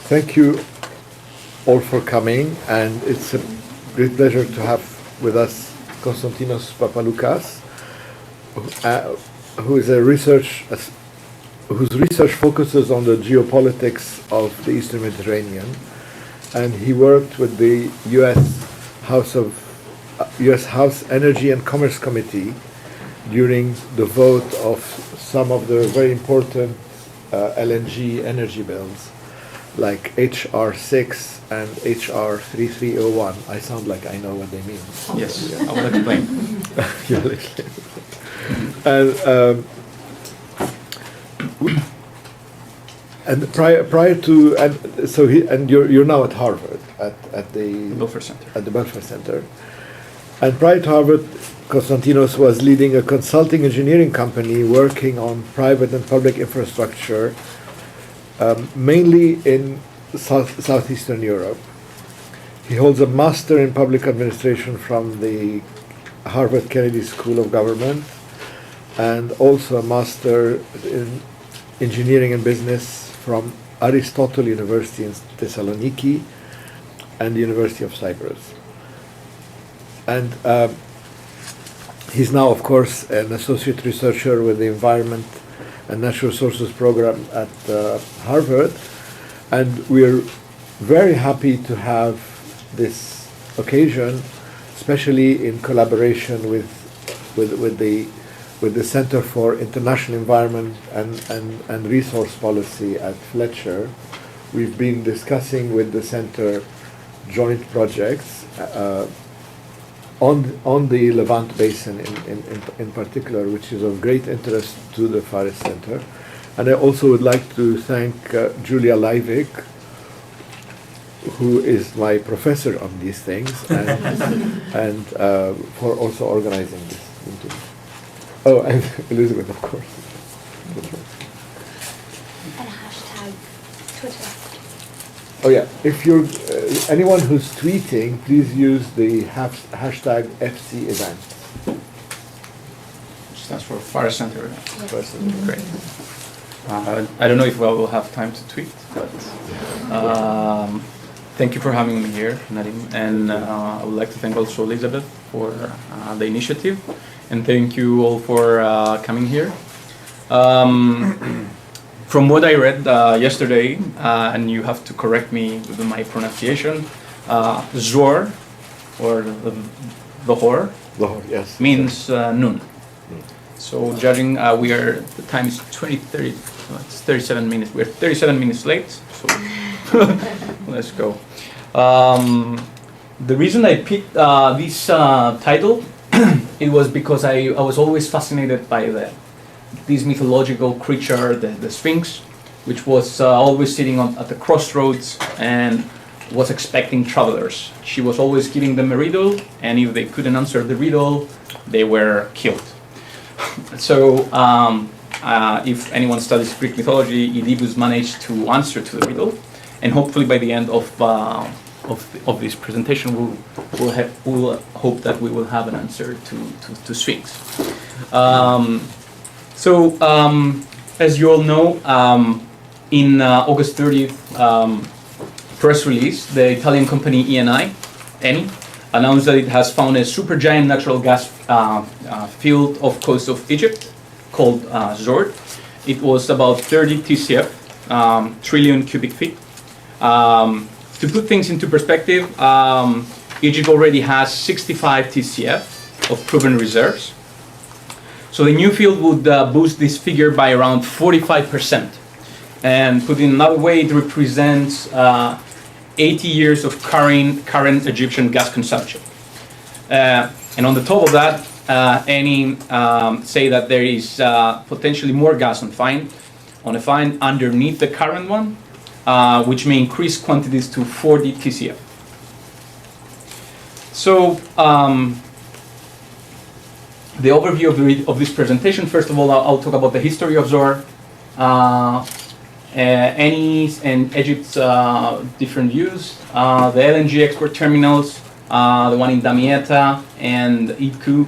Thank you all for coming, and it's a great pleasure to have with us Constantinos Papalucas, whose research focuses on the geopolitics of the Eastern Mediterranean, and he worked with the U.S. House Energy and Commerce Committee during the vote of some of the very important LNG energy bills, like HR 6 and HR 3301. I sound like I know what they mean. Yes, yeah. I will explain. And prior to you're now at Harvard at the Belfer Center. At the Belfer Center, and prior to Harvard, Constantinos was leading a consulting engineering company working on private and public infrastructure, mainly in southeastern Europe. He holds a master in public administration from the Harvard Kennedy School of Government, and also a master in engineering and business from Aristotle University in Thessaloniki and the University of Cyprus. And he's now, of course, an associate researcher with the Environment and Natural Resources program at Harvard. And we're very happy to have this occasion, especially in collaboration with the Center for International Environment and Resource Policy at Fletcher. We've been discussing with the center joint projects on the Levant basin in particular, which is of great interest to the Forest Center. And I also would like to thank Julia Leivik, who is my professor on these things, and for also organizing this meeting. Oh, and Elizabeth, of course. And hashtag Twitter. Oh yeah, if you're anyone who's tweeting, please use the hashtag FC event. Stands for Forest Center. Yes. Great. I don't know if we will have time to tweet, but thank you for having me here, Nadim, and I would like to thank also Elizabeth for the initiative, and thank you all for coming here. From what I read yesterday, and you have to correct me with my pronunciation, Zohr, or the Zohr, yes, means noon. So judging, the time is 37 minutes. We're 37 minutes late, so let's go. The reason I picked this title, it was because I was always fascinated by this mythological creature, the Sphinx, which was always sitting at the crossroads and was expecting travelers. She was always giving them a riddle, and if they couldn't answer the riddle, they were killed. So if anyone studies Greek mythology, Oedipus managed to answer to the riddle, and hopefully by the end of this presentation, we'll hope that we will have an answer to Sphinx. As you all know, in August 30th press release, the Italian company Eni announced that it has found a supergiant natural gas field off coast of Egypt called Zohr. It was about 30 TCF, trillion cubic feet. To put things into perspective, Egypt already has 65 TCF of proven reserves. So the new field would boost this figure by around 45%. And put in another way, it represents 80 years of current Egyptian gas consumption. And on the top of that, Eni say that there is potentially more gas on a find underneath the current one, which may increase quantities to 40 TCF. So the overview of this presentation, first of all, I'll talk about the history of Zohr, Eni's and Egypt's different views, the LNG export terminals, the one in Damietta and Idku,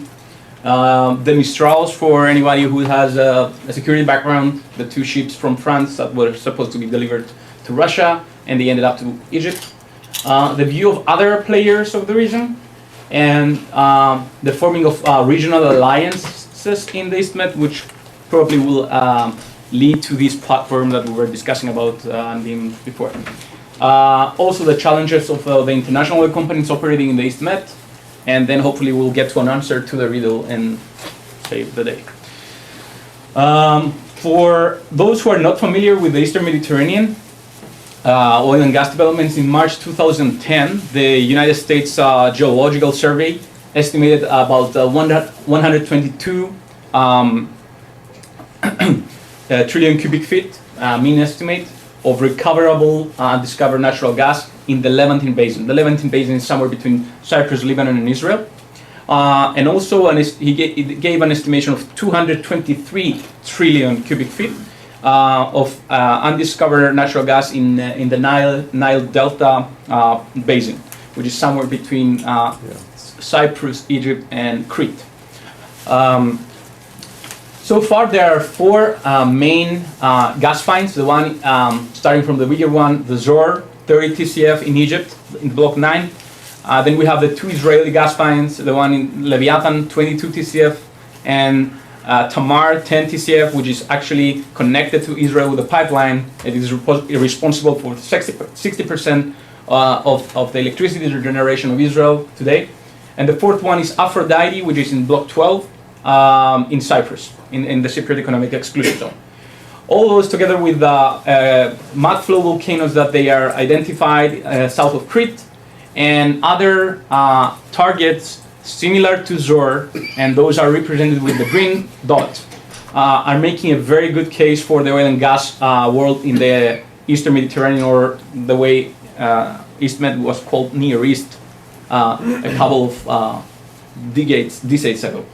the Mistrals for anybody who has a security background, the two ships from France that were supposed to be delivered to Russia, and they ended up to Egypt. The view of other players of the region, and the forming of regional alliances in the EastMed, which probably will lead to this platform that we were discussing about before. Also the challenges of the international oil companies operating in the EastMed, and then hopefully we'll get to an answer to the riddle and save the day. For those who are not familiar with the Eastern Mediterranean, oil and gas developments, in March 2010, the United States Geological Survey estimated about 122 trillion cubic feet, mean estimate, of recoverable undiscovered natural gas in the Levant basin. The Levant basin is somewhere between Cyprus, Lebanon, and Israel. And also, he gave an estimation of 223 trillion cubic feet of undiscovered natural gas in the Nile Delta basin, which is somewhere between Cyprus, Egypt, and Crete. So far, there are four main gas finds. The one starting from the bigger one, the Zohr, 30 TCF in Egypt, in Block 9. Then we have the two Israeli gas finds, the one in Leviathan, 22 TCF, and Tamar, 10 TCF, which is actually connected to Israel with a pipeline. It is responsible for 60% of the electricity generation of Israel today. And the fourth one is Aphrodite, which is in Block 12 in Cyprus, in the Cypriot Economic Exclusion Zone. All those together with mud flow volcanoes that they are identified south of Crete, and other targets similar to Zohr, and those are represented with the green dot, are making a very good case for the oil and gas world in the Eastern Mediterranean, or the way EastMed was called Near East a couple of decades ago.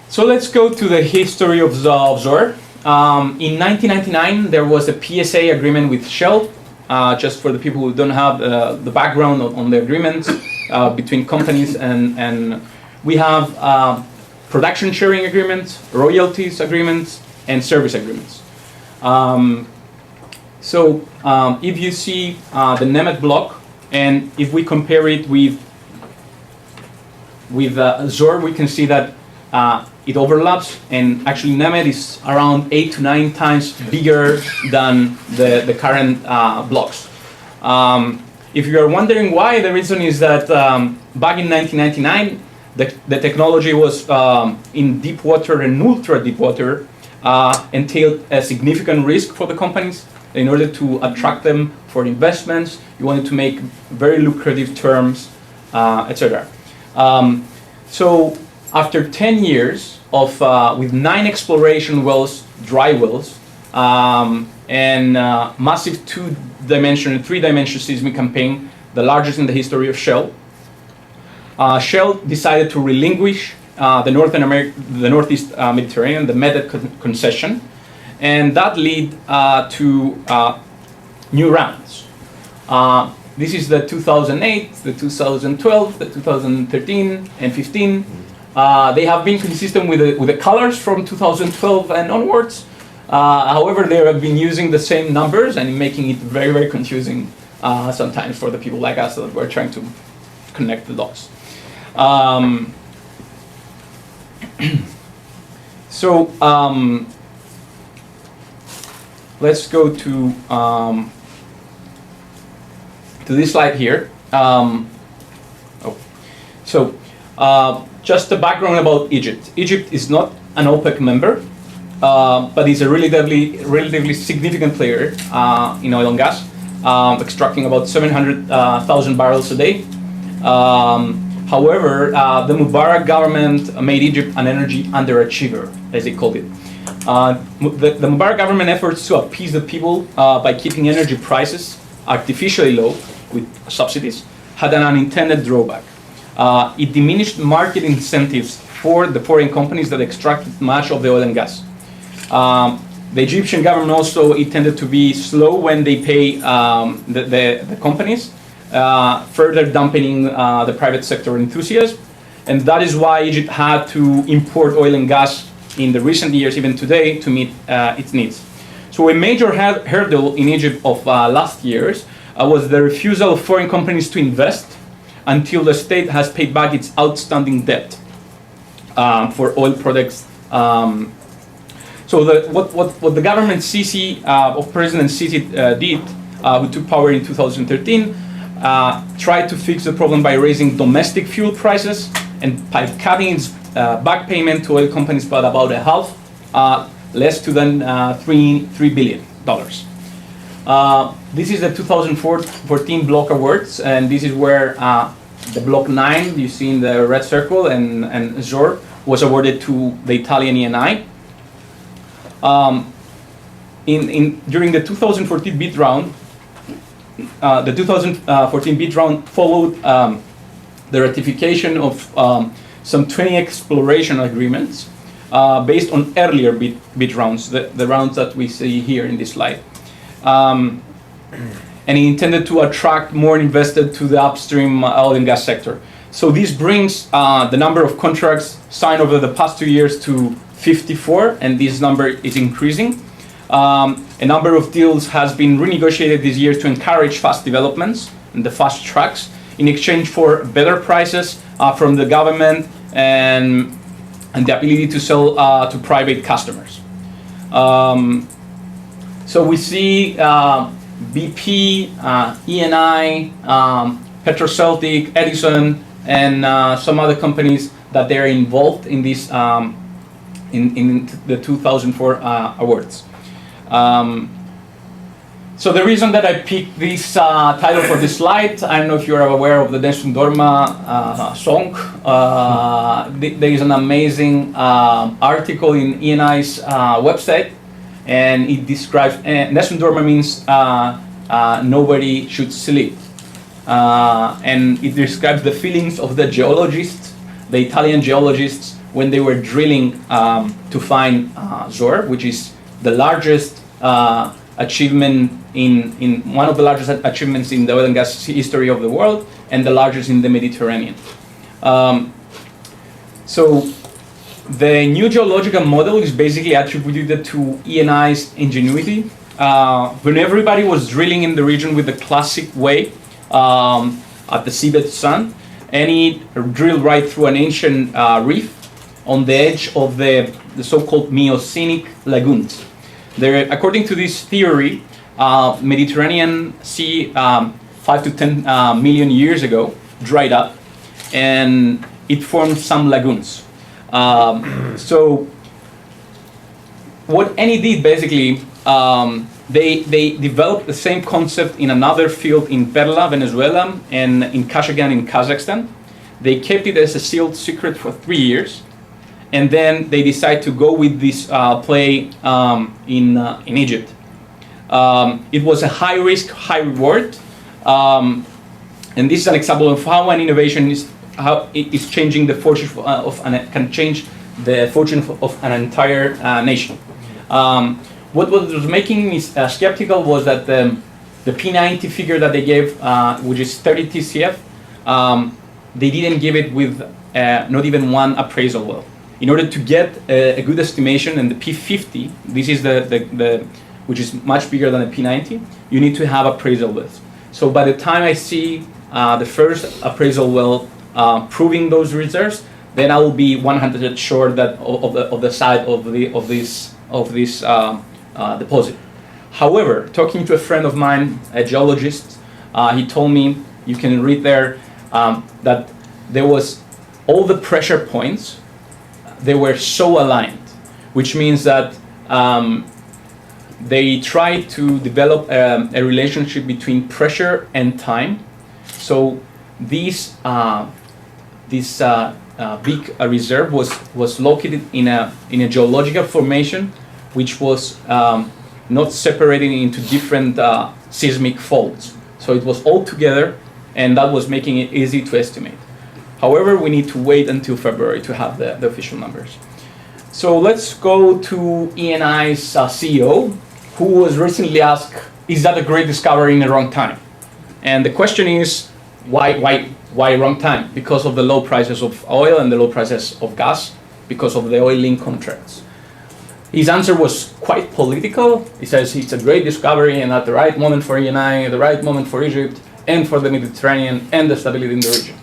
So let's go to the history of Zohr. In 1999, there was a PSA agreement with Shell. Just for the people who don't have the background on the agreements between companies, and we have production sharing agreements, royalties agreements, and service agreements. So if you see the Nemet block, and if we compare it with Zohr, we can see that it overlaps, and actually Nemet is around 8 to 9 times bigger than the current blocks. If you are wondering why, the reason is that back in 1999, the technology was in deep water and ultra deep water, entailed a significant risk for the companies. In order to attract them for investments, you wanted to make very lucrative terms, etc. So after 10 years of with 9 exploration wells, dry wells, and massive 2-dimension and 3-dimension seismic campaign, the largest in the history of Shell, Shell decided to relinquish the Northeast Mediterranean, the MED concession, and that led to new rounds. This is the 2008, the 2012, the 2013 and 15. They have been consistent with the colors from 2012 and onwards. However, they have been using the same numbers and making it very, very confusing sometimes for the people like us that were trying to connect the dots. Let's go to this slide here. Just the background about Egypt. Egypt is not an OPEC member, but is a relatively significant player in oil and gas, extracting about 700,000 barrels a day. However, the Mubarak government made Egypt an energy underachiever, as they called it. The Mubarak government efforts to appease the people by keeping energy prices artificially low with subsidies had an unintended drawback. It diminished market incentives for the foreign companies that extracted much of the oil and gas. The Egyptian government also, it tended to be slow when they pay the companies, further dampening the private sector enthusiasm. And that is why Egypt had to import oil and gas in the recent years, even today, to meet its needs. So a major hurdle in Egypt of last years was the refusal of foreign companies to invest until the state has paid back its outstanding debt for oil products. So what the government Sisi, of President Sisi did, who took power in 2013, tried to fix the problem by raising domestic fuel prices and by cutting its back payment to oil companies by about a half, less than $3 billion. This is the 2014 block awards, and this is where the block 9, you see in the red circle, and Zohr was awarded to the Italian ENI. During the 2014 bid round, followed the ratification of some 20 exploration agreements based on earlier bid rounds, the rounds that we see here in this slide. And it intended to attract more investors to the upstream oil and gas sector. So this brings the number of contracts signed over the past 2 years to 54, and this number is increasing. A number of deals has been renegotiated this year to encourage fast developments and the fast tracks in exchange for better prices from the government and the ability to sell to private customers. So we see BP, ENI, Petroceltic, Edison, and some other companies that they're involved in this in the 2004 awards. So the reason that I picked this title for this slide, I don't know if you're aware of the Nessun Dorma song. There is an amazing article in ENI's website, and it describes, Nessun Dorma means nobody should sleep. And it describes the feelings of the geologists, the Italian geologists, when they were drilling to find Zohr, which is the largest achievement in one of the largest achievements in the oil and gas history of the world, and the largest in the Mediterranean. So the new geological model is basically attributed to ENI's ingenuity. When everybody was drilling in the region with the classic way at the seabed sun, and it drilled right through an ancient reef on the edge of the so-called Miocenic lagoons. There, according to this theory, Mediterranean Sea 5 to 10 million years ago dried up, and it formed some lagoons. So what Eni did basically, they developed the same concept in another field in Perla, Venezuela, and in Kashagan in Kazakhstan. They kept it as a sealed secret for 3 years, and then they decided to go with this play in Egypt. It was a high risk, high reward, and this is an example of how an innovation is changing the fortune can change the fortune of an entire nation. What was making me skeptical was that the P90 figure that they gave, which is 30 TCF, they didn't give it with not even one appraisal well. In order to get a good estimation, and the P50, this is the which is much bigger than the P90, you need to have appraisal wells. So by the time I see the first appraisal well proving those reserves, then I will be 100% sure that of the size of this deposit. However, talking to a friend of mine, a geologist, he told me, you can read there, that there was all the pressure points, they were so aligned, which means that they tried to develop a relationship between pressure and time. So this big reserve was located in a geological formation, which was not separated into different seismic faults. So it was all together, and that was making it easy to estimate. However, we need to wait until February to have the official numbers. So let's go to ENI's CEO, who was recently asked, is that a great discovery in the wrong time? And the question is, why wrong time? Because of the low prices of oil and the low prices of gas, because of the oil link contracts. His answer was quite political. He says it's a great discovery and at the right moment for ENI, the right moment for Egypt, and for the Mediterranean and the stability in the region.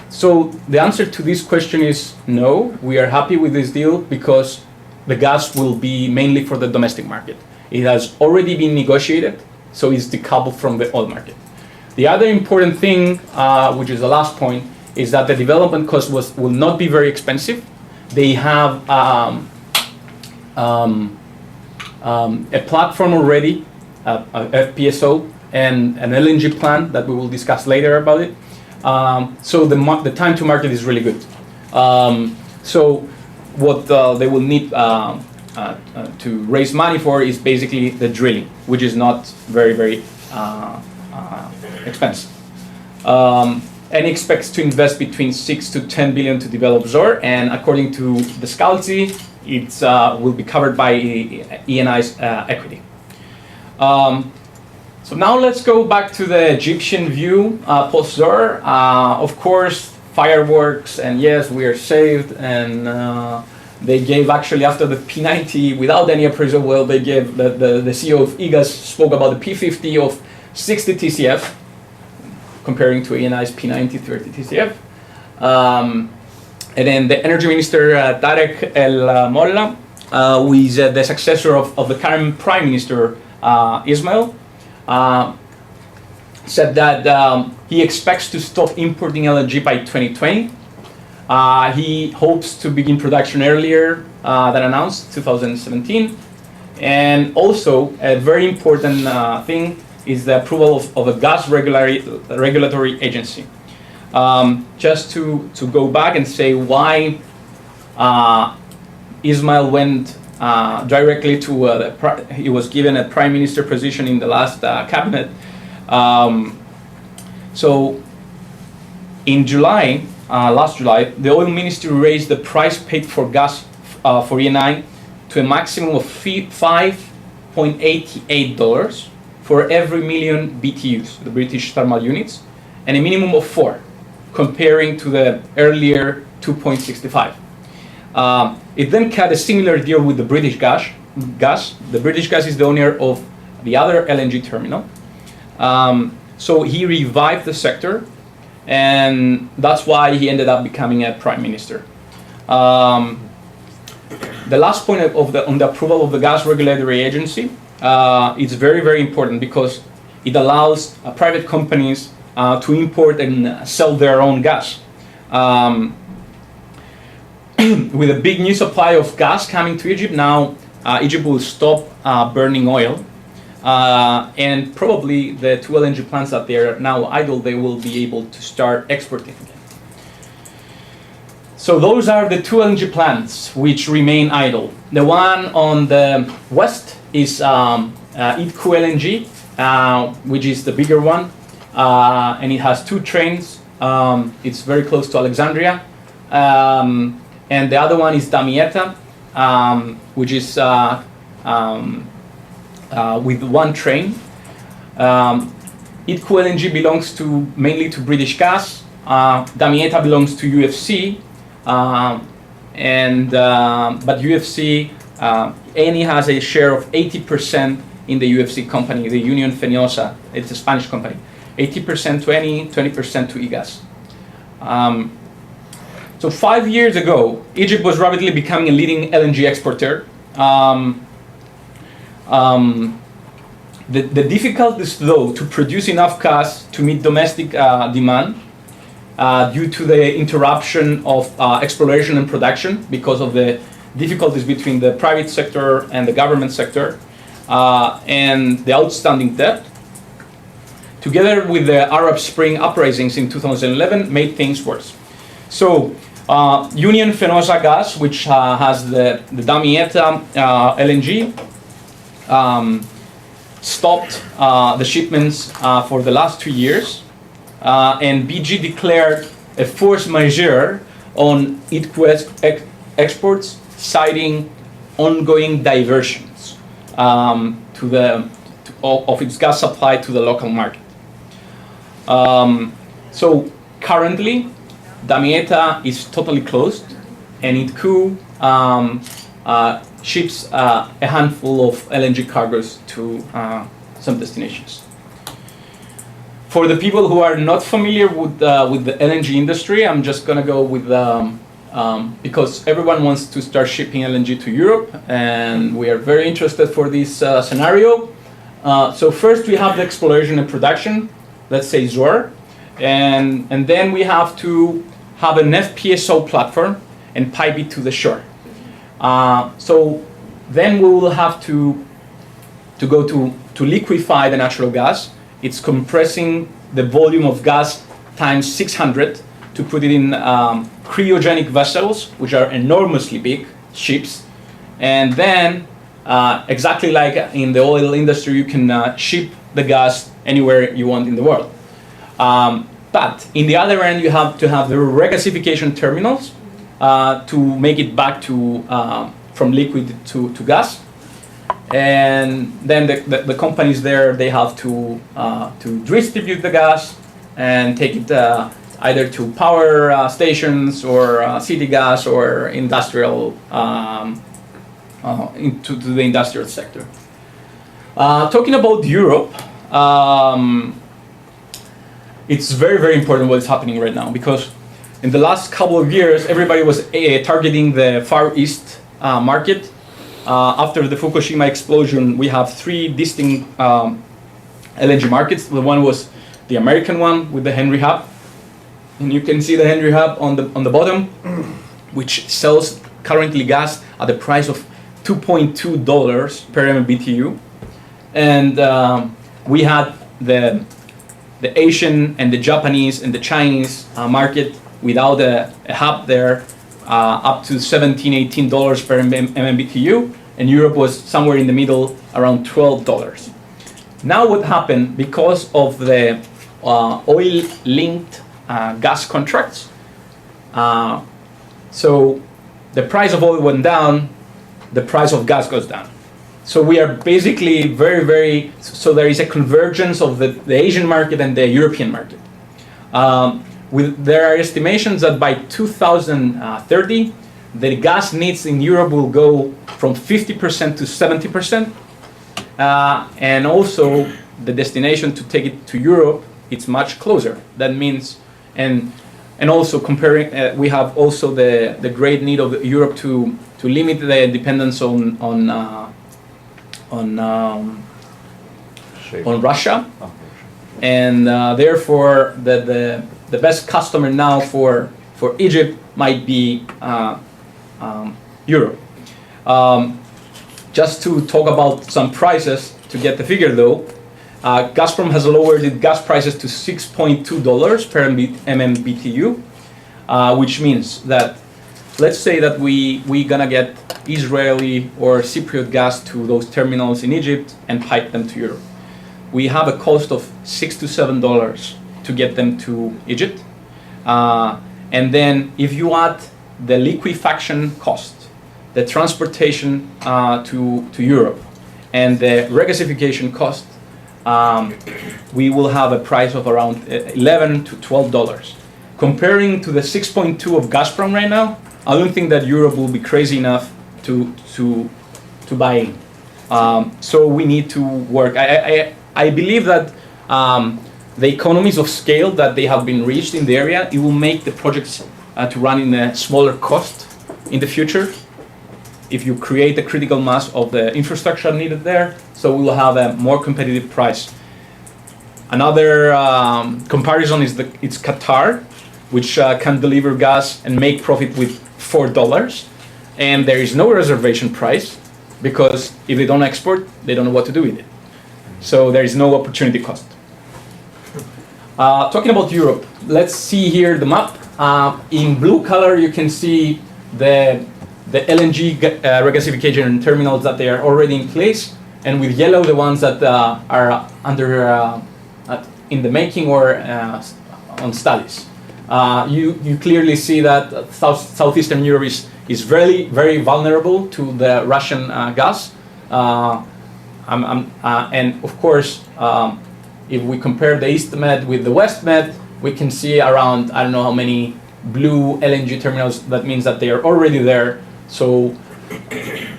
So the answer to this question is no. We are happy with this deal because the gas will be mainly for the domestic market. It has already been negotiated, so it's decoupled from the oil market. The other important thing, which is the last point, is that the development cost will not be very expensive. They have a platform already, a FPSO, and an LNG plant that we will discuss later about it. So the time to market is really good. So what they will need to raise money for is basically the drilling, which is not very, very expensive. And expects to invest between 6 to 10 billion to develop Zohr, and according to the Scalzi, it will be covered by ENI's equity. So now let's go back to the Egyptian view post-Zohr. Of course, fireworks, and yes, we are saved, and they gave actually after the P90 without any appraisal well, they gave the CEO of EGAS spoke about the P50 of 60 TCF, comparing to ENI's P90 30 TCF. And then the energy minister, Tarek El Molla, who is the successor of the current prime minister, Ismail, said that he expects to stop importing LNG by 2020. He hopes to begin production earlier than announced, 2017. And also, a very important thing is the approval of a gas regulatory agency. Just to go back and say why Ismail went directly to he was given a prime minister position in the last cabinet. So in July, last July, the oil ministry raised the price paid for gas for ENI to a maximum of $5.88 for every million BTUs, the British thermal units, and a minimum of 4, comparing to the earlier 2.65. It then cut a similar deal with the British gas. The British gas is the owner of the other LNG terminal. So he revived the sector, and that's why he ended up becoming a prime minister. The last point on the approval of the gas regulatory agency, it's very, very important because it allows private companies to import and sell their own gas. With a big new supply of gas coming to Egypt now, Egypt will stop burning oil, and probably the 2 LNG plants that they are now idle, they will be able to start exporting again. So those are the 2 LNG plants which remain idle. The one on the west is Idku LNG, which is the bigger one, and it has 2 trains. It's very close to Alexandria. And the other one is Damietta, which is with 1 train. Idku LNG belongs mainly to British Gas. Damietta belongs to UFC, but UFC, Eni has a share of 80% in the UFC company, the Union Fenosa. It's a Spanish company. 80% to Eni, 20% to EGAS. So 5 years ago, Egypt was rapidly becoming a leading LNG exporter. The difficulties, though, to produce enough gas to meet domestic demand due to the interruption of exploration and production because of the difficulties between the private sector and the government sector, and the outstanding debt, together with the Arab Spring uprisings in 2011, made things worse. So Union Fenosa Gas, which has the Damietta LNG, stopped the shipments for the last 2 years, and BG declared a force majeure on Idku exports, citing ongoing diversions of its gas supply to the local market. So currently, Damietta is totally closed, and Idku ships a handful of LNG cargoes to some destinations. For the people who are not familiar with the LNG industry, I'm just gonna go with because everyone wants to start shipping LNG to Europe, and we are very interested for this scenario. So first we have the exploration and production, let's say Zohr, and then we have to have an FPSO platform and pipe it to the shore. So then we will have to go to liquefy the natural gas. It's compressing the volume of gas times 600 to put it in cryogenic vessels, which are enormously big ships. And then, exactly like in the oil industry, you can ship the gas anywhere you want in the world. But in the other end, you have to have the regasification terminals to make it back to from liquid to gas. And then the companies there, they have to distribute the gas and take it either to power stations or city gas or industrial into the industrial sector. Talking about Europe, it's very, very important what's happening right now, because in the last couple of years, everybody was targeting the Far East market. After the Fukushima explosion, we have three distinct LNG markets. The one was the American one with the Henry Hub, and you can see the Henry Hub on the bottom, which sells currently gas at the price of $2.2 per MMBTU, and we had the Asian and the Japanese and the Chinese market without a hub there, up to $17-18 per MMBTU, and Europe was somewhere in the middle, around $12. Now what happened, because of the oil-linked gas contracts, so the price of oil went down, the price of gas goes down. So we are basically so there is a convergence of the Asian market and the European market. There are estimations that by 2030, the gas needs in Europe will go from 50% to 70%. And also the destination to take it to Europe, it's much closer. That means, and also comparing, we have also the great need of Europe to limit the dependence on Russia, and therefore the best customer now for Egypt might be Europe. Just to talk about some prices to get the figure though, Gazprom has lowered its gas prices to $6.2 per MMBTU, which means that, let's say that we gonna get Israeli or Cypriot gas to those terminals in Egypt and pipe them to Europe. We have a cost of $6 to $7 to get them to Egypt. And then if you add the liquefaction cost, the transportation to Europe, and the regasification cost, we will have a price of around $11 to $12. Comparing to the 6.2 of Gazprom right now, I don't think that Europe will be crazy enough to buy in. So we need to work. I believe that the economies of scale that they have been reached in the area, it will make the projects to run in a smaller cost in the future. If you create a critical mass of the infrastructure needed there, so we will have a more competitive price. Another comparison is it's Qatar, which can deliver gas and make profit with $4, and there is no reservation price, because if they don't export, they don't know what to do with it. So there is no opportunity cost. Talking about Europe, let's see here the map. In blue color, you can see the LNG regasification terminals that they are already in place, and with yellow, the ones that are under in the making or on studies. You clearly see that southeastern Europe is very, very vulnerable to the Russian gas. And of course, if we compare the EastMed with the WestMed, we can see around, I don't know how many blue LNG terminals. That means that they are already there. So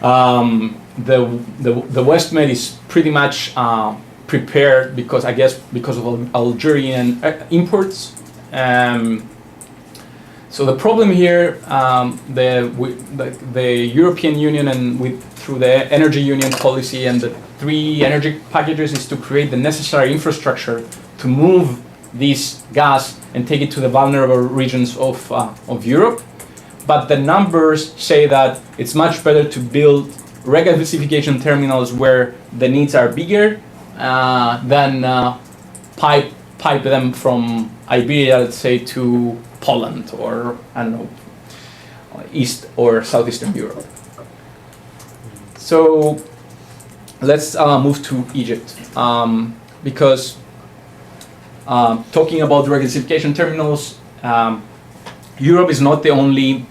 The WestMed is pretty much prepared because I guess because of Algerian imports. So the problem here, the European Union and through the Energy Union policy and the 3 energy packages is to create the necessary infrastructure to move this gas and take it to the vulnerable regions of Europe. But the numbers say that it's much better to build regasification terminals where the needs are bigger than pipe them from Iberia, let's say, to Poland or, I don't know, East or Southeastern Europe. So let's move to Egypt, because talking about regasification terminals, Europe is not the only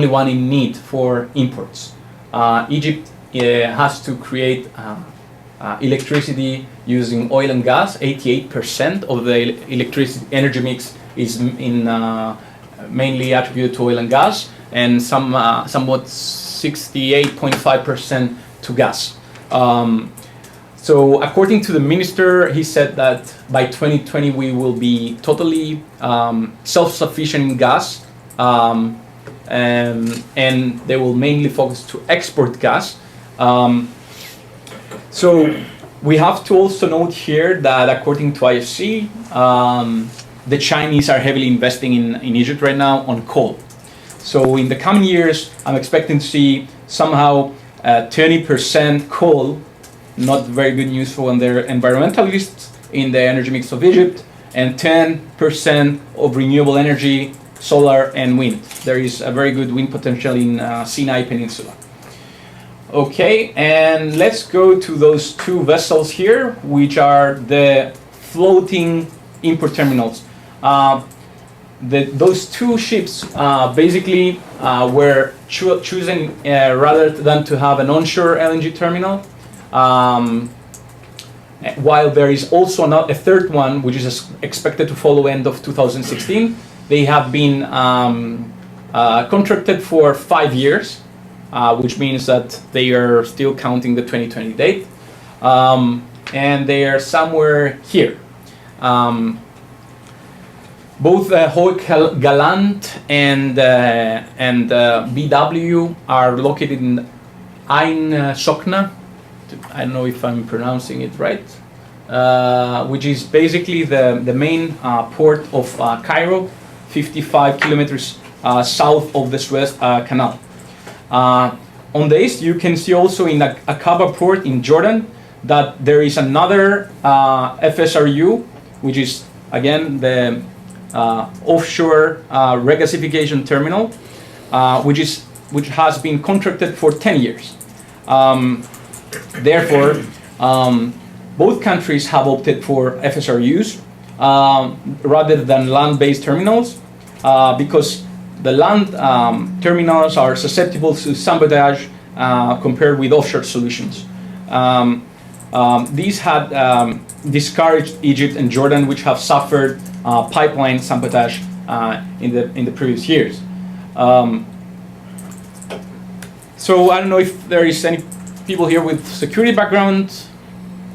one in need for imports. Egypt has to create electricity using oil and gas. 88% of the electricity energy mix is mainly attributed to oil and gas, and somewhat 68.5% to gas. So according to the minister, he said that by 2020 we will be totally self-sufficient in gas, and they will mainly focus to export gas. So we have to also note here that according to IFC, the Chinese are heavily investing in Egypt right now on coal. So in the coming years, I'm expecting to see somehow 20% coal, not very good news for their environmentalists, in the energy mix of Egypt, and 10% of renewable energy, solar and wind. There is a very good wind potential in Sinai Peninsula. Okay, and let's go to those 2 vessels here, which are the floating import terminals. Those 2 ships basically were chosen rather than to have an onshore LNG terminal, while there is also a third one which is expected to follow end of 2016. They have been contracted for 5 years, which means that they are still counting the 2020 date, and they are somewhere here. Both Hoek Galant and BW are located in Ain Sokna. I don't know if I'm pronouncing it right, which is basically the main port of Cairo, 55 kilometers south of the Suez Canal. On the east, you can see also in Aqaba port in Jordan that there is another FSRU, which is again the offshore regasification terminal, which has been contracted for 10 years. Therefore, both countries have opted for FSRUs rather than land-based terminals, because the land terminals are susceptible to sabotage compared with offshore solutions. These had discouraged Egypt and Jordan, which have suffered pipeline sabotage in the previous years. So I don't know if there is any people here with security background.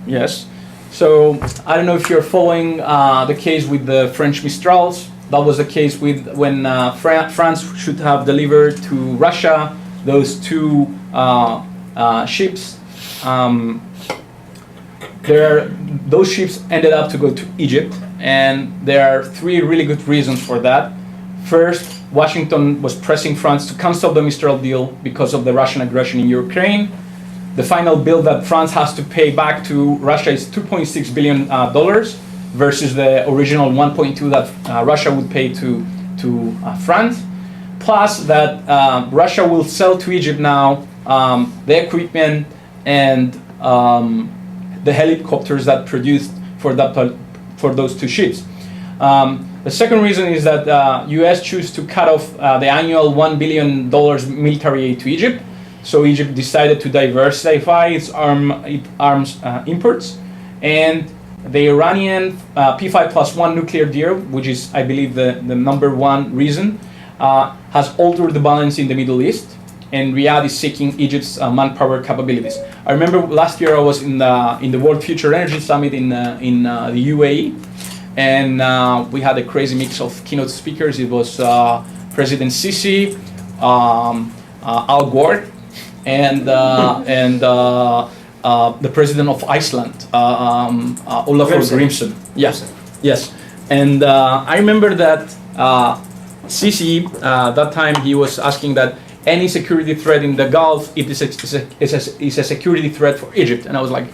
Yes. So I don't know if you're following the case with the French Mistrals. That was the case with when France should have delivered to Russia those 2 ships. Those ships ended up to go to Egypt, and there are 3 really good reasons for that. First, Washington was pressing France to cancel the Mistral deal because of the Russian aggression in Ukraine. The final bill that France has to pay back to Russia is $2.6 billion versus the original 1.2 that Russia would pay to France. Plus that Russia will sell to Egypt now the equipment and the helicopters that produced for those 2 ships. The second reason is that U.S. choose to cut off the annual $1 billion military aid to Egypt. So Egypt decided to diversify its arms imports, and the Iranian P5+1 nuclear deal, which is, I believe, the number 1 reason, has altered the balance in the Middle East. and Riyadh is seeking Egypt's manpower capabilities. I remember last year I was in the World Future Energy Summit in the UAE, and we had a crazy mix of keynote speakers. It was President Sisi, Al Gore, and the president of Iceland, Olafur Grimsson. Yes. And I remember that Sisi, that time he was asking that any security threat in the Gulf is a security threat for Egypt. And I was like,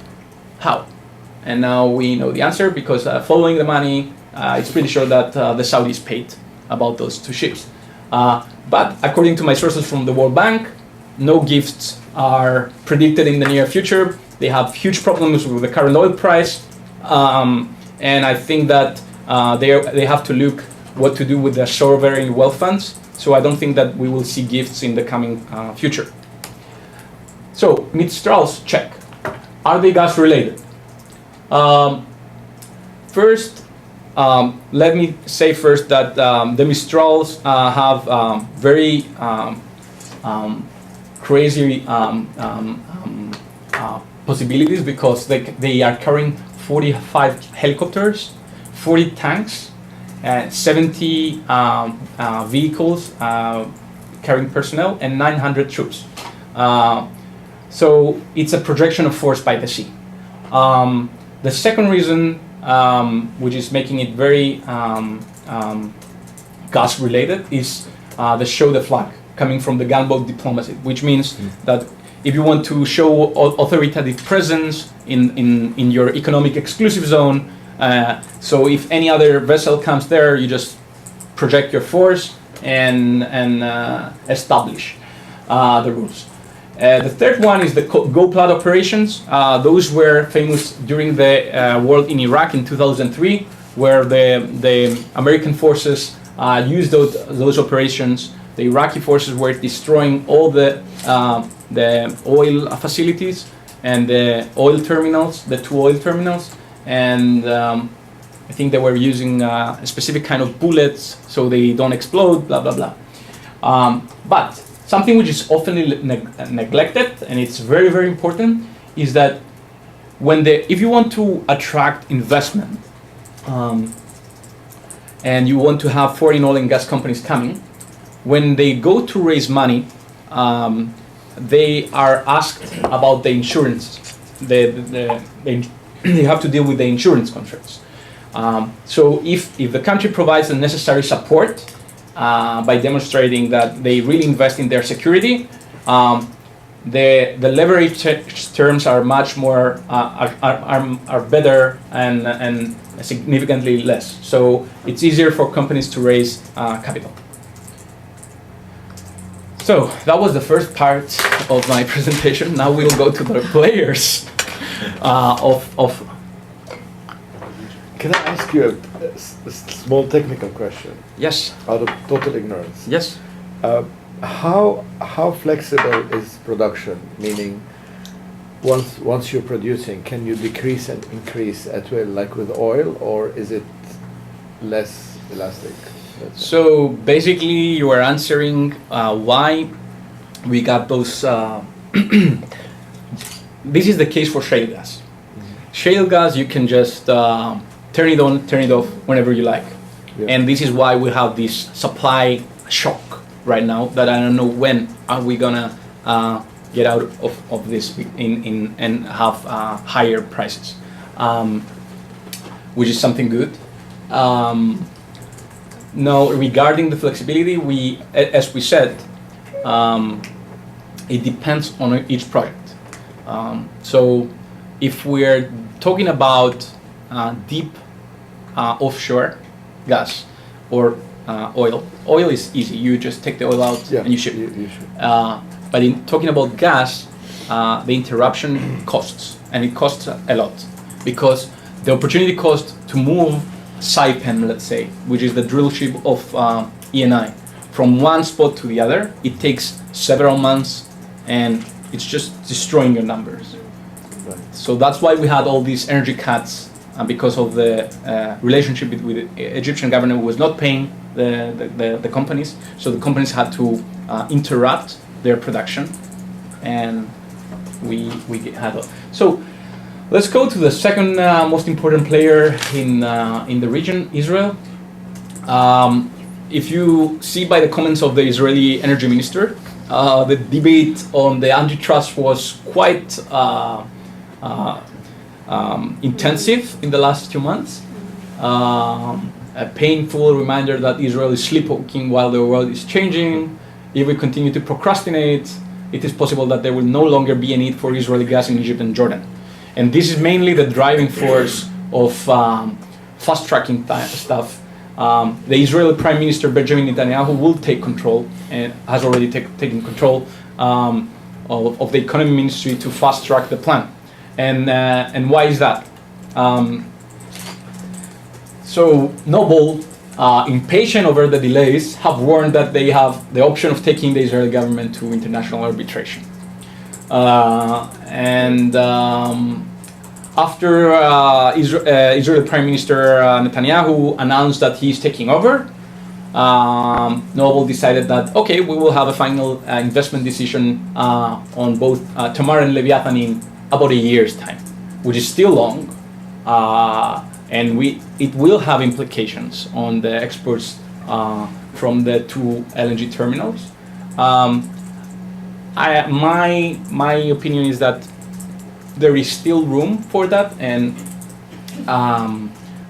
how? And now we know the answer because following the money, it's pretty sure that the Saudis paid about those two ships. But according to my sources from the World Bank, no gifts are predicted in the near future. They have huge problems with the current oil price. And I think that they have to look what to do with the sovereign wealth funds. So I don't think that we will see gifts in the coming future. So Mistrals, check. Are they gas related? First, let me say first that the Mistrals have very crazy possibilities because they are carrying 45 helicopters, 40 tanks, 70 vehicles carrying personnel, and 900 troops. So it's a projection of force by the sea. The second reason, which is making it very gas related, is the show the flag coming from the gunboat diplomacy, which means that if you want to show authoritative presence in your economic exclusive zone, so if any other vessel comes there, you just project your force and establish the rules. The third one is the Go-Plat operations. Those were famous during the war in Iraq in 2003, where the American forces used those operations. The Iraqi forces were destroying all the oil facilities and the oil terminals, the two oil terminals, and I think they were using a specific kind of bullets so they don't explode, blah, blah, blah. But something which is often neglected, and it's very, very important, is that if you want to attract investment and you want to have foreign oil and gas companies coming, when they go to raise money, they are asked about the insurance. They have to deal with the insurance contracts. So if the country provides the necessary support by demonstrating that they really invest in their security, the leverage terms are much more are better and significantly less. So it's easier for companies to raise capital. So that was the first part of my presentation. Now we'll go to the players of. Can I ask you a small technical question? Yes. Out of total ignorance. Yes. How flexible is production? Meaning, once you're producing, can you decrease and increase at will, like with oil, or is it less elastic? So basically, you are answering why we got those. This is the case for shale gas. Mm-hmm. Shale gas, you can just turn it on, turn it off whenever you like. Yeah. And this is why we have this supply shock right now that I don't know when are we gonna get out of this and have higher prices, which is something good. Now, regarding the flexibility, as we said, it depends on each project. So if we're talking about deep offshore gas or oil is easy. You just take the oil out and you ship. But in talking about gas, the interruption costs, and it costs a lot, because the opportunity cost to move Saipem, let's say, which is the drill ship of ENI, from one spot to the other, it takes several months, and it's just destroying your numbers. Right. So that's why we had all these energy cuts, because of the relationship with the Egyptian government, who was not paying the companies. So the companies had to interrupt their production, and we had. So let's go to the second most important player in the region, Israel. If you see by the comments of the Israeli energy minister, the debate on the antitrust was quite intensive in the last 2 months. A painful reminder that Israel is sleepwalking while the world is changing. If we continue to procrastinate, it is possible that there will no longer be a need for Israeli gas in Egypt and Jordan. And this is mainly the driving force of fast-tracking stuff. The Israeli Prime Minister Benjamin Netanyahu will take control and has already taken control of the economy ministry to fast-track the plan. And why is that? So Noble, impatient over the delays, have warned that they have the option of taking the Israeli government to international arbitration. After Israeli Prime Minister Netanyahu announced that he's taking over, Noble decided that, okay, we will have a final investment decision on both Tamar and Leviathan in about a year's time, which is still long, and it will have implications on the exports from the two LNG terminals. My opinion is that there is still room for that, and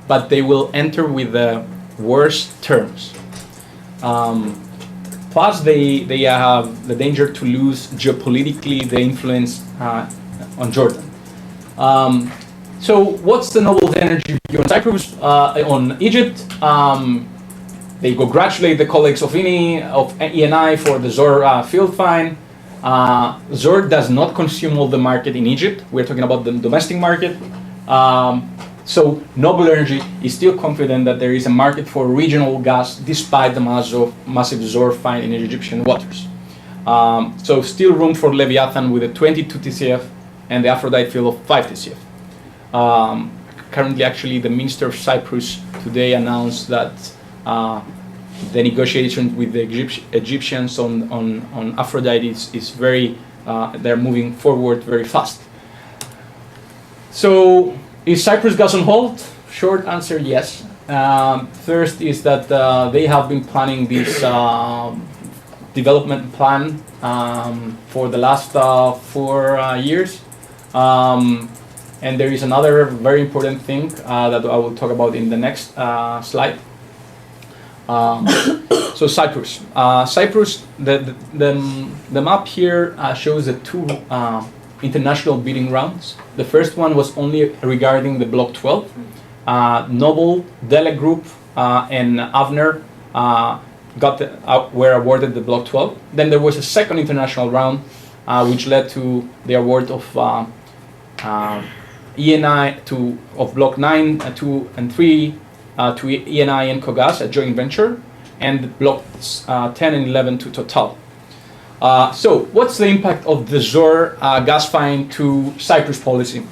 but they will enter with the worst terms. Plus, they have the danger to lose geopolitically the influence on Jordan. So, what's the Noble energy view on Cyprus? On Egypt, they congratulate the colleagues of ENI for the Zohr field find. Zohr does not consume all the market in Egypt. We're talking about the domestic market. So Noble Energy is still confident that there is a market for regional gas despite the massive Zohr find in Egyptian waters. So still room for Leviathan with a 22 TCF and the Aphrodite field of 5 TCF. Currently, actually, the Minister of Cyprus today announced that the negotiations with the Egyptians on Aphrodite is very, they're moving forward very fast. So, is Cyprus gas on hold? Short answer, yes. First is that they have been planning this development plan for the last 4 years. And there is another very important thing that I will talk about in the next slide. So Cyprus. The map here shows the two international bidding rounds. The first one was only regarding the Block 12. Noble, Delek Group, and Avner were awarded the Block 12. Then there was a second international round, which led to the award of ENI of Block 9, 2 and 3 to ENI and Kogas, a joint venture, and Blocks 10 and 11 to Total. So what's the impact of the Zohr gas find to Cyprus policy?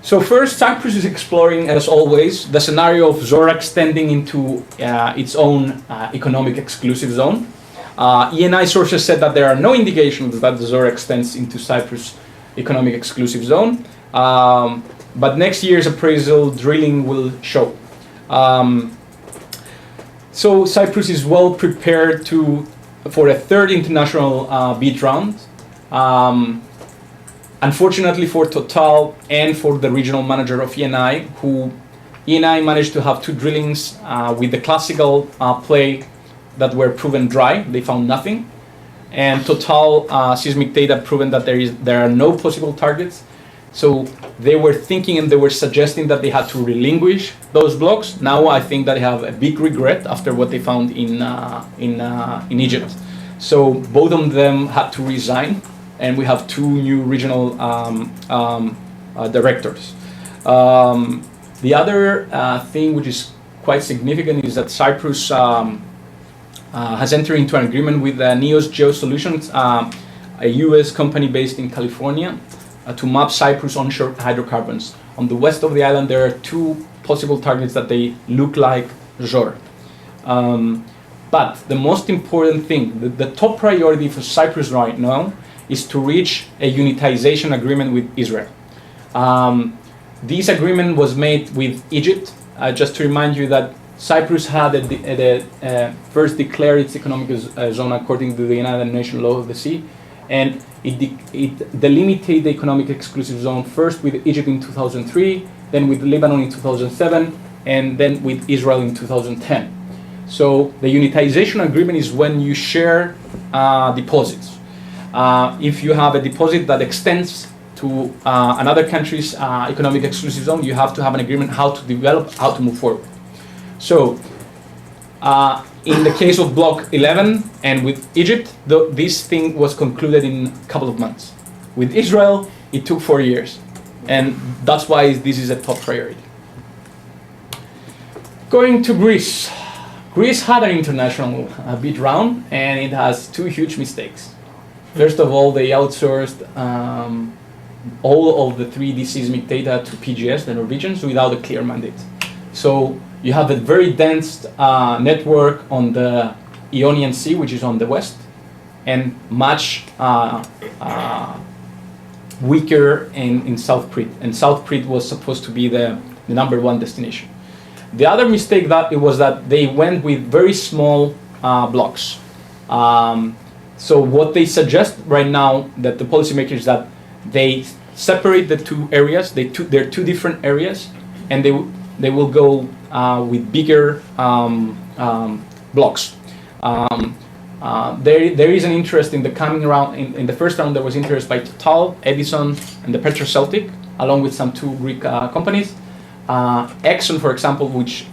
So first, Cyprus is exploring, as always, the scenario of Zohr extending into its own economic exclusive zone. ENI sources said that there are no indications that the Zohr extends into Cyprus' economic exclusive zone. But next year's appraisal drilling will show. So Cyprus is well prepared for a third international bid round. Unfortunately for Total and for the regional manager of ENI, ENI managed to have two drillings with the classical play that were proven dry. They found nothing. And Total seismic data proven that there are no possible targets. So they were thinking and they were suggesting that they had to relinquish those blocks. Now I think that they have a big regret after what they found in Egypt. So both of them had to resign, and we have two new regional directors. The other thing which is quite significant is that Cyprus has entered into an agreement with Neos Geosolutions, a US company based in California, to map Cyprus onshore hydrocarbons. On the west of the island, there are two possible targets that they look like Zohr. But the most important thing, the top priority for Cyprus right now is to reach a unitization agreement with Israel. This agreement was made with Egypt. Just to remind you that Cyprus had first declared its economic zone according to the United Nations Law of the Sea, and it delimited the economic exclusive zone first with Egypt in 2003, then with Lebanon in 2007, and then with Israel in 2010. So the unitization agreement is when you share deposits. If you have a deposit that extends to another country's economic exclusive zone, you have to have an agreement how to develop, how to move forward. So in the case of Block 11 and with Egypt, this thing was concluded in a couple of months. With Israel, it took 4 years. And that's why this is a top priority. Going to Greece. Greece had an international bid round, and it has two huge mistakes. First of all, they outsourced all of the 3D seismic data to PGS, the Norwegians, without a clear mandate. So you have a very dense network on the Ionian Sea, which is on the west, and much weaker in South Crete. And South Crete was supposed to be the number one destination. The other mistake was that they went with very small blocks. So what they suggest right now, that the policymakers, that they separate the two areas. They're two different areas, and they will go with bigger blocks. There is an interest in the coming round. In the first round, there was interest by Total, Edison, and the Petra Celtic, along with some two Greek companies. Exxon, for example, which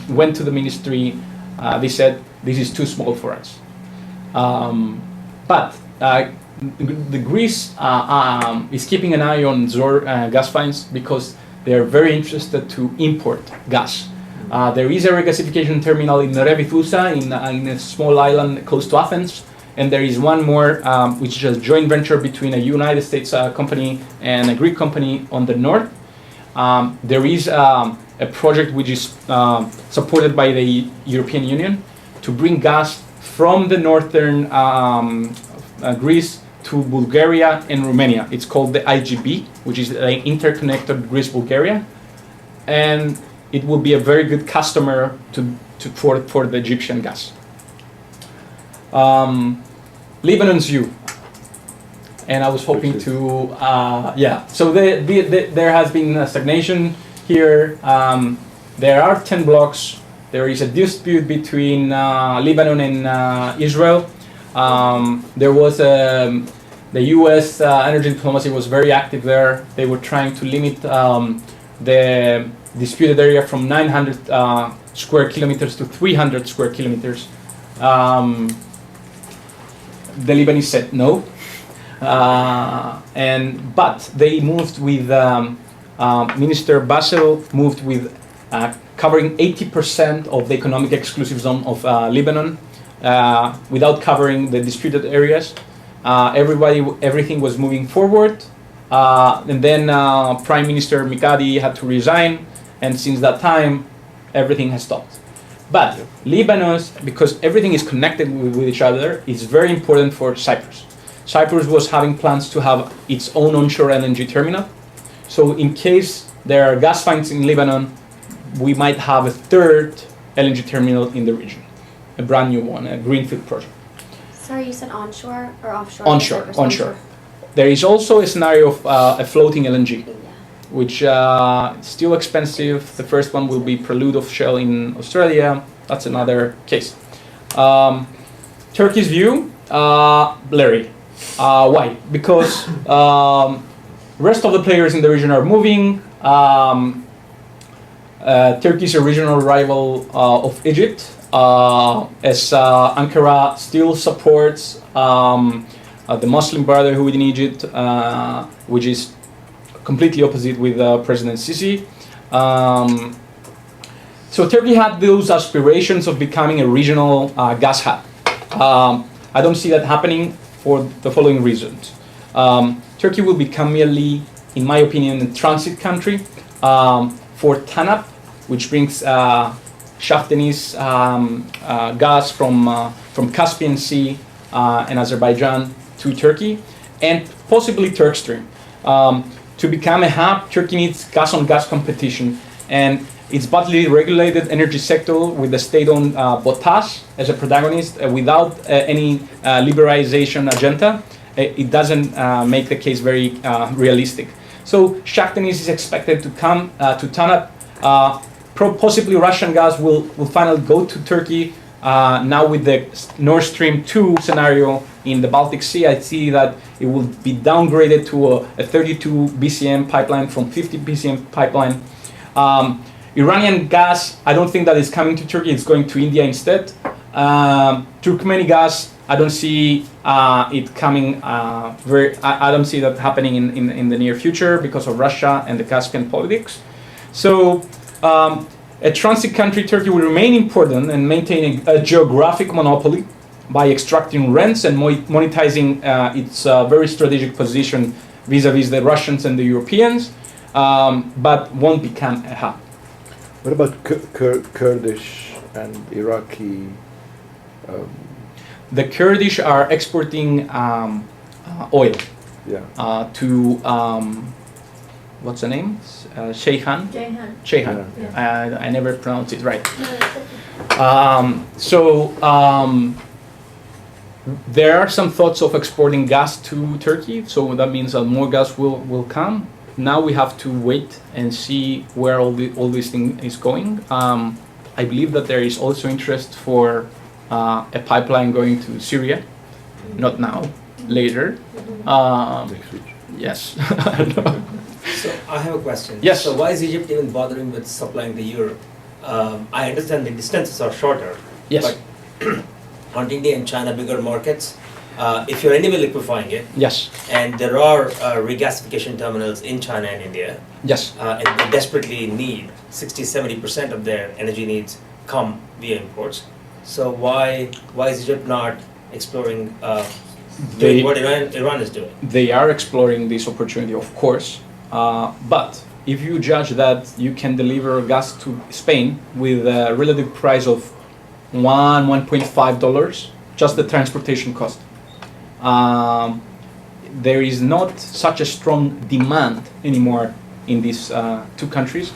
went to the ministry, they said this is too small for us. But the Greece is keeping an eye on Zohr gas finds because they are very interested to import gas. There is a regasification terminal in Revithousa, in a small island close to Athens, and there is one more which is a joint venture between a United States company and a Greek company on the north. There is a project which is supported by the European Union to bring gas from the northern Greece to Bulgaria and Romania. It's called the IGB, which is an interconnected Greece-Bulgaria, and it will be a very good customer for the Egyptian gas. Lebanon's view, and I was hoping to, So there has been a stagnation here. There are 10 blocks. There is a dispute between Lebanon and Israel. There was the U.S. energy diplomacy was very active there. They were trying to limit the disputed area from 900 square kilometers to 300 square kilometers. The Lebanese said no, but they moved with Minister Basel moved with covering 80% of the economic exclusive zone of Lebanon without covering the disputed areas. Everything was moving forward, and then Prime Minister Mikadi had to resign, and since that time, everything has stopped. But Lebanon, because everything is connected with each other, is very important for Cyprus. Cyprus was having plans to have its own onshore LNG terminal. So in case there are gas finds in Lebanon, we might have a third LNG terminal in the region, a brand new one, a greenfield project. Sorry, you said onshore or offshore? Onshore. There is also a scenario of a floating LNG, which is still expensive. The first one will be Prelude of Shell in Australia. That's another case. Turkey's view, blurry. Why? Because rest of the players in the region are moving. Turkey's a regional rival of Egypt, as Ankara still supports the Muslim Brotherhood in Egypt, which is completely opposite with President Sisi. So Turkey had those aspirations of becoming a regional gas hub. I don't see that happening for the following reasons. Turkey will become merely, in my opinion, a transit country for TANAP, which brings Shafdeniz gas from Caspian Sea and Azerbaijan to Turkey, and possibly Turk Stream. To become a hub, Turkey needs gas-on-gas competition, and its badly regulated energy sector with the state-owned BOTAŞ as a protagonist without any liberalization agenda, it doesn't make the case very realistic. So Shafdeniz is expected to come to TANAP. Possibly Russian gas will finally go to Turkey. Now with the Nord Stream 2 scenario in the Baltic Sea, I see that it will be downgraded to a 32 BCM pipeline from 50 BCM pipeline. Iranian gas, I don't think that is coming to Turkey, it's going to India instead. Turkmeni gas, I don't see it coming I don't see that happening in the near future because of Russia and the Caspian politics. So a transit country, Turkey, will remain important and maintain a geographic monopoly by extracting rents and monetizing its very strategic position vis-a-vis the Russians and the Europeans, but won't become a hub. What about Kurdish and Iraqi? The Kurdish are exporting oil to what's the name? Ceyhan. Yeah. I never pronounce it right. There are some thoughts of exporting gas to Turkey, so that means that more gas will come. Now we have to wait and see where all this thing is going. I believe that there is also interest for a pipeline going to Syria, not now, later. Next week. Yes. So I have a question. Yes. So why is Egypt even bothering with supplying to Europe? I understand the distances are shorter. Yes. But aren't India and China bigger markets? If you're anyway liquefying it, Yes. and there are regasification terminals in China and India, Yes. and they desperately need 60-70% of their energy needs come via imports. So why is Egypt not exploring doing what Iran is doing? They are exploring this opportunity, of course, but if you judge that you can deliver gas to Spain with a relative price of $1.5, just the transportation cost, there is not such a strong demand anymore in these two countries.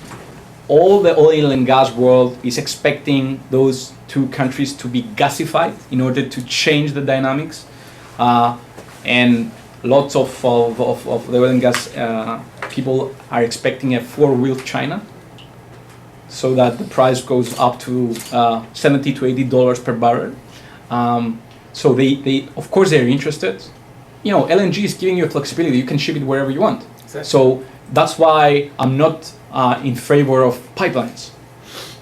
All the oil and gas world is expecting those two countries to be gasified in order to change the dynamics, and lots of the oil and gas people are expecting a four-wheel China, so that the price goes up to $70 to $80 per barrel. So they of course they're interested. You know, LNG is giving you flexibility. You can ship it wherever you want. Exactly. So that's why I'm not in favor of pipelines.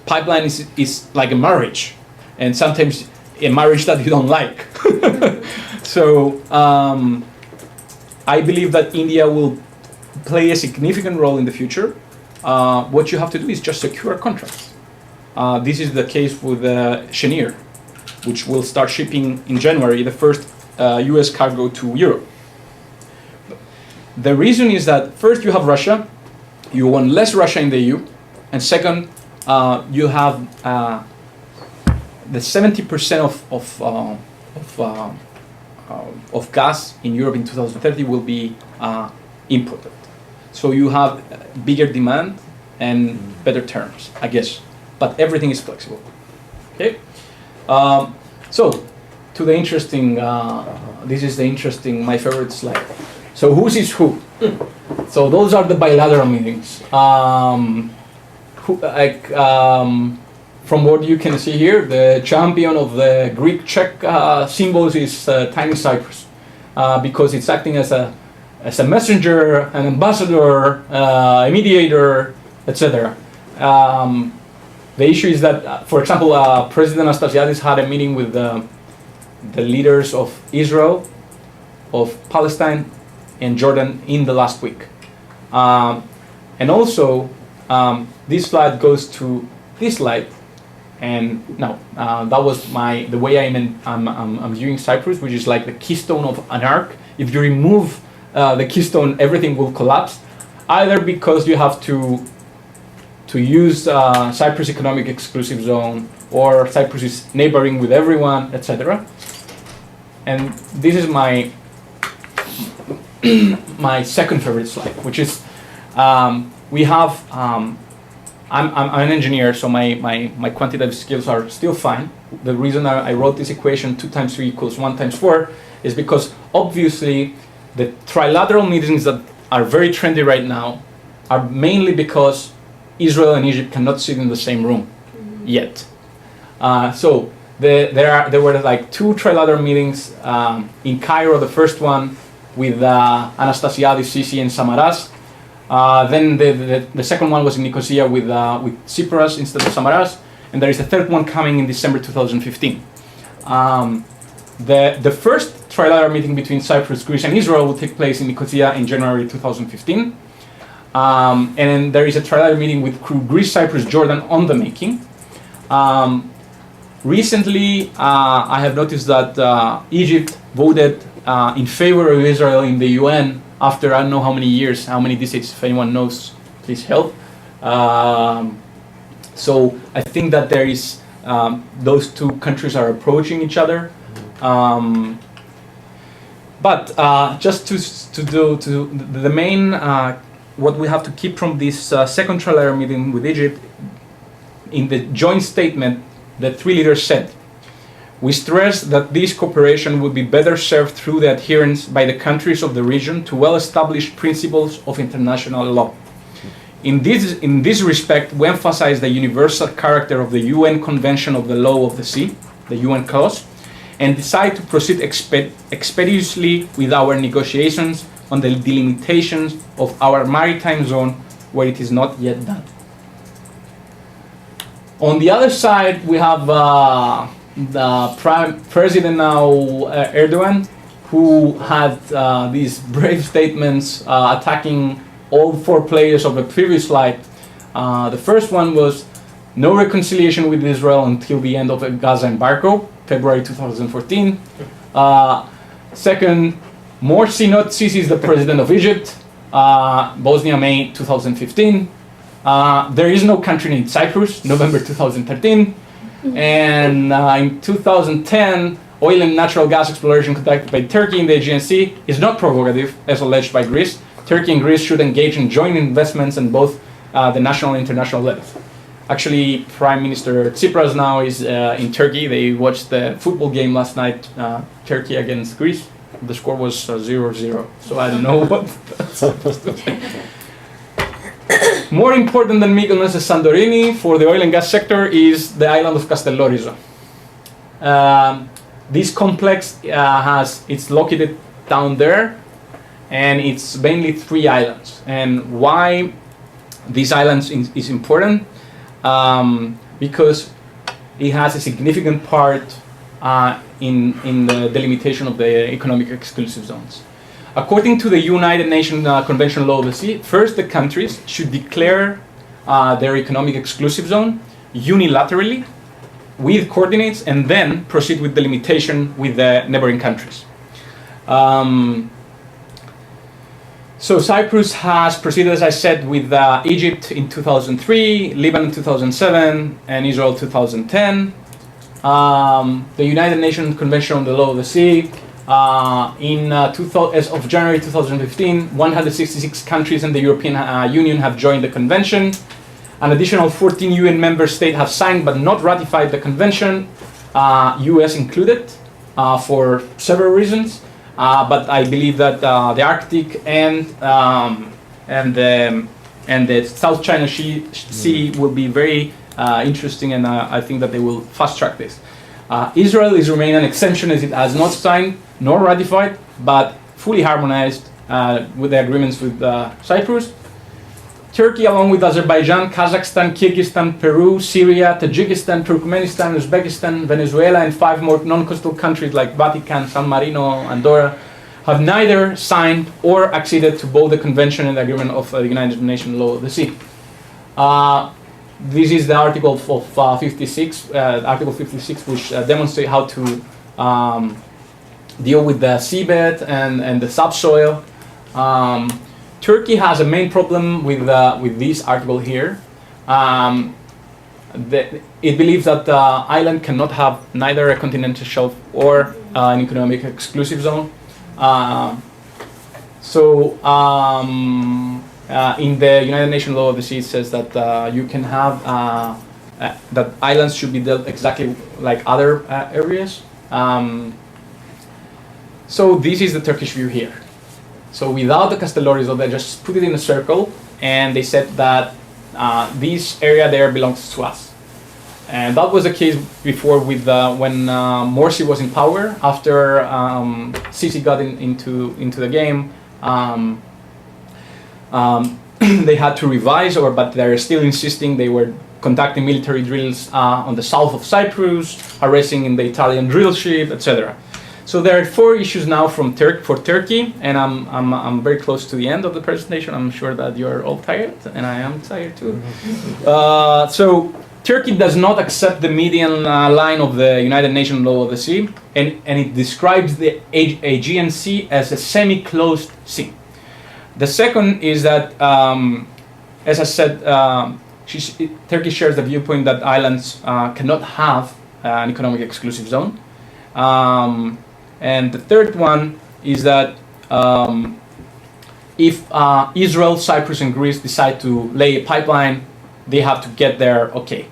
Pipeline is like a marriage, and sometimes a marriage that you don't like. So I believe that India will play a significant role in the future. What you have to do is just secure contracts. This is the case with Cheniere, which will start shipping in January, the first US cargo to Europe. The reason is that first you have Russia, you want less Russia in the EU, and second, you have the 70% of gas in Europe in 2030 will be imported. So you have bigger demand and better terms, I guess. But everything is flexible. Okay. So to the interesting. This is the interesting. My favorite slide. So who's is who? So those are the bilateral meetings. From what you can see here, the champion of the Greek-Czech symbols is tiny Cyprus, because it's acting as a messenger, an ambassador, a mediator, etc. The issue is that, for example, President Anastasiadis had a meeting with the leaders of Israel, of Palestine, and Jordan in the last week. And also, this slide goes to this slide. And no, that was the way I'm viewing Cyprus, which is like the keystone of an arc. If you remove the keystone, everything will collapse, either because you have to to use Cyprus economic exclusive zone, or Cyprus is neighboring with everyone, etc. And this is my my second favorite slide, which is we have. I'm an engineer, so my quantitative skills are still fine. The reason I wrote this equation 2 times 3 equals 1 times 4 is because obviously the trilateral meetings that are very trendy right now are mainly because Israel and Egypt cannot sit in the same room yet. So there were like 2 trilateral meetings in Cairo, the first one with Anastasiadis, Sisi, and Samaras. Then the second one was in Nicosia with Cyprus instead of Samaras, and there is a third one coming in December 2015. The first trilateral meeting between Cyprus, Greece, and Israel will take place in Nicosia in January 2015. And then there is a trilateral meeting with Greece, Cyprus, Jordan on the making. Recently, I have noticed that Egypt voted in favor of Israel in the UN after I don't know how many years, how many decades, if anyone knows, please help. So I think that there is, those 2 countries are approaching each other. But just to do the main, what we have to keep from this second trilateral meeting with Egypt, in the joint statement, the 3 leaders said, we stress that this cooperation would be better served through the adherence by the countries of the region to well-established principles of international law. In this respect, we emphasize the universal character of the UN Convention of the Law of the Sea, the UN clause, and decide to proceed expeditiously with our negotiations on the delimitations of our maritime zone where it is not yet done. On the other side, we have the President now, Erdogan, who had these brave statements attacking all 4 players of the previous slide. The first one was no reconciliation with Israel until the end of the Gaza embargo, February 2014. Second, Morsi not Sisi is the president of Egypt, Bosnia, May 2015. There is no country named Cyprus, November 2013. And in 2010, oil and natural gas exploration conducted by Turkey in the Aegean Sea is not provocative, as alleged by Greece. Turkey and Greece should engage in joint investments in both the national and international levels. Actually, Prime Minister Cyprus now is in Turkey. They watched the football game last night, Turkey against Greece. The score was 0-0, so I don't know what that's supposed to be. More important than Mykonos and Santorini for the oil and gas sector is the island of Castellorizo. This complex it's located down there, and it's mainly 3 islands. And why these islands is important? Because it has a significant part in the delimitation of the economic exclusive zones. According to the United Nations Convention Law of the Sea, first the countries should declare their economic exclusive zone unilaterally with coordinates and then proceed with delimitation with the neighboring countries. So Cyprus has proceeded, as I said, with Egypt in 2003, Lebanon 2007, and Israel 2010. The United Nations Convention on the Law of the Sea, as of January 2015, 166 countries in the European Union have joined the convention. An additional 14 UN member states have signed but not ratified the convention, US included, for several reasons. But I believe that the Arctic and the South China Sea will be very interesting, and I think that they will fast track this. Israel is remaining an exemption as it has not signed nor ratified, but fully harmonized with the agreements with Cyprus. Turkey, along with Azerbaijan, Kazakhstan, Kyrgyzstan, Peru, Syria, Tajikistan, Turkmenistan, Uzbekistan, Venezuela, and 5 more non-coastal countries like Vatican, San Marino, Andorra, have neither signed or acceded to both the Convention and the Agreement of the United Nations Law of the Sea. This is the article of 56, Article 56, which demonstrates how to deal with the seabed and the subsoil. Turkey has a main problem with this article here, It believes that the island cannot have neither a continental shelf or an economic exclusive zone. In the United Nations Law of the Sea, it says that you can have that islands should be dealt exactly like other areas. So this is the Turkish view here. So without the Castelloris, they just put it in a circle, and they said that this area there belongs to us. And that was the case before with when Morsi was in power. After Sisi got into the game, they had to revise, but they're still insisting. They were conducting military drills on the south of Cyprus, harassing in the Italian drill ship, etc. So there are 4 issues now for Turkey, and I'm very close to the end of the presentation. I'm sure that you're all tired, and I am tired too. So Turkey does not accept the median line of the United Nations Law of the Sea, and it describes the Aegean Sea as a semi-closed sea. The second is that, as I said, Turkey shares the viewpoint that islands cannot have an economic exclusive zone. And the third one is that if Israel, Cyprus, and Greece decide to lay a pipeline, they have to get there okay.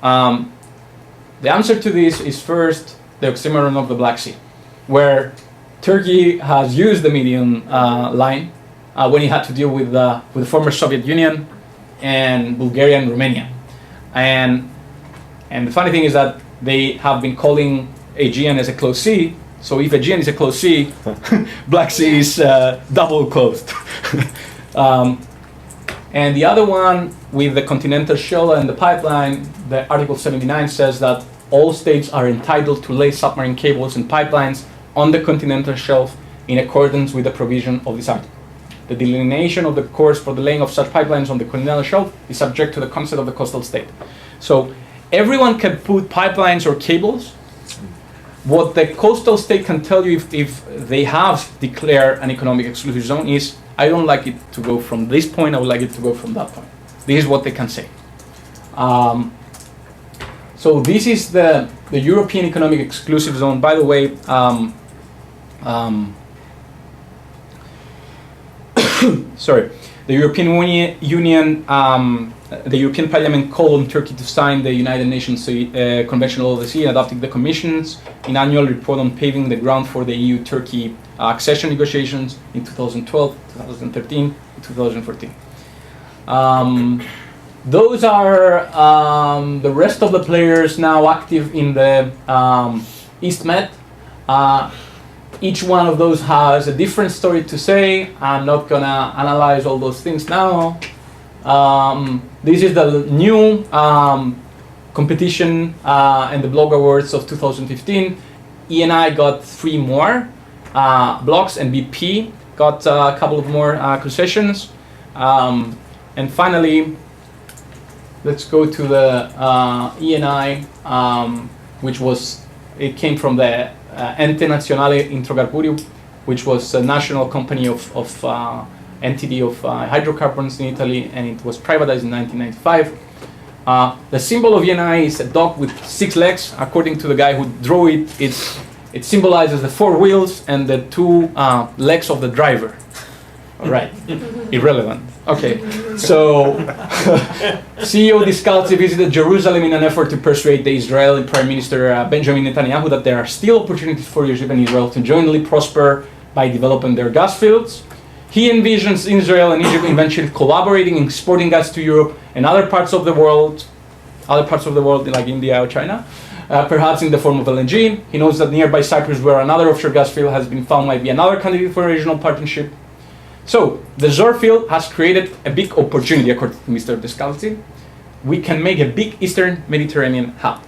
The answer to this is first the oxymoron of the Black Sea, where Turkey has used the median line when it had to deal with the former Soviet Union and Bulgaria and Romania. And the funny thing is that they have been calling Aegean as a closed sea. So if Aegean is a closed sea, Black Sea is double closed. And the other one with the Continental Shelf and the pipeline, the Article 79 says that all states are entitled to lay submarine cables and pipelines on the Continental Shelf in accordance with the provision of this article. The delineation of the course for the laying of such pipelines on the Continental Shelf is subject to the consent of the coastal state. So everyone can put pipelines or cables. What the coastal state can tell you if they have declared an economic exclusive zone is, I don't like it to go from this point, I would like it to go from that point. This is what they can say. So this is the European economic exclusive zone. By the way, sorry, the European Union, the European Parliament called on Turkey to sign the United Nations Convention on the Sea, adopting the Commission's annual report on paving the ground for the EU-Turkey accession negotiations in 2012, 2013, 2014. Those are the rest of the players now active in the EastMed. Each one of those has a different story to say. I'm not gonna analyze all those things now. This is the new competition and the blog awards of 2015. ENI got 3 more blocks, and BP got a couple of more concessions. And finally, let's go to the ENI, which came from the Ente Nazionale Idrocarburi, which was a national company of entity of hydrocarbons in Italy, and it was privatized in 1995. The symbol of ENI is a dog with 6 legs. According to the guy who drew it, it symbolizes the 4 wheels and the 2 legs of the driver. All right, irrelevant. Okay, so CEO Discalzi visited Jerusalem in an effort to persuade the Israeli Prime Minister Benjamin Netanyahu that there are still opportunities for Egypt and Israel to jointly prosper by developing their gas fields. He envisions Israel and Egypt eventually collaborating in exporting gas to Europe and other parts of the world like India or China, perhaps in the form of LNG. He knows that nearby Cyprus, where another offshore gas field has been found, might be another candidate for a regional partnership. So the Zohr field has created a big opportunity, according to Mr. Descalzi. We can make a big Eastern Mediterranean hub.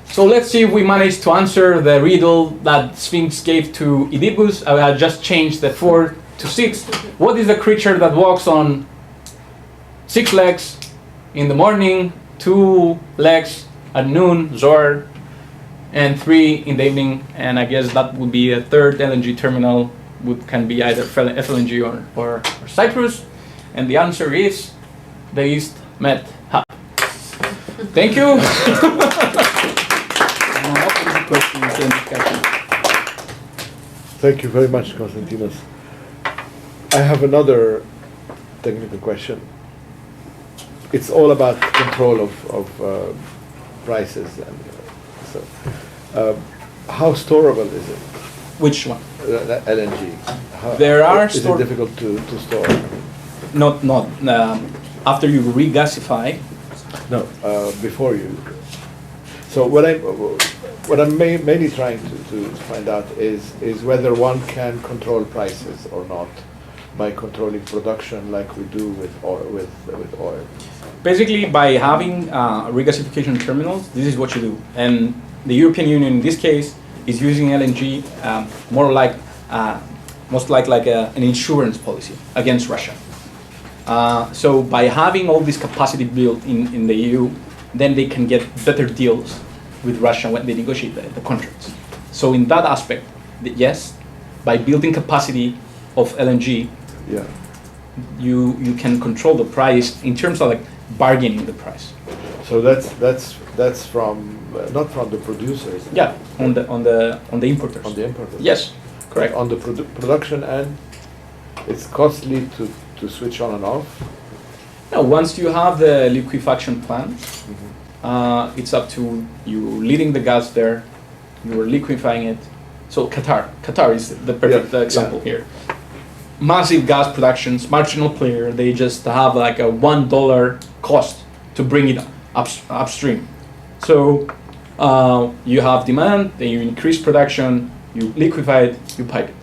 So let's see if we manage to answer the riddle that Sphinx gave to Oedipus. I had just changed the 4 to 6. What is the creature that walks on 6 legs in the morning, 2 legs at noon, Zohr, and 3 in the evening? And I guess that would be a third LNG terminal, can be either FLNG or Cyprus. And the answer is the East Met. Ha. Thank you. Questions and discussion. Thank you very much, Constantinos. I have another technical question. It's all about control of prices, and how storable is it? Which one? LNG. There are is it difficult to store? Not. After you regasify. No, before you. So what I'm mainly trying to find out is whether one can control prices or not by controlling production like we do with oil. Basically, by having regasification terminals, this is what you do. And the European Union, in this case, is using LNG more like, most like an insurance policy against Russia. So by having all this capacity built in the EU, then they can get better deals with Russia when they negotiate the contracts. So in that aspect, yes, by building capacity of LNG, yeah, you can control the price in terms of like bargaining the price. So that's from not from the producers. Yeah, on the importers. On the importers. Yes, correct. On the production end, it's costly to switch on and off. No, once you have the liquefaction plant, it's up to you leading the gas there, you are liquefying it. So Qatar is the perfect example here. Massive gas productions, marginal player, they just have like a $1 cost to bring it upstream. So you have demand, then you increase production, you liquefy it, you pipe it.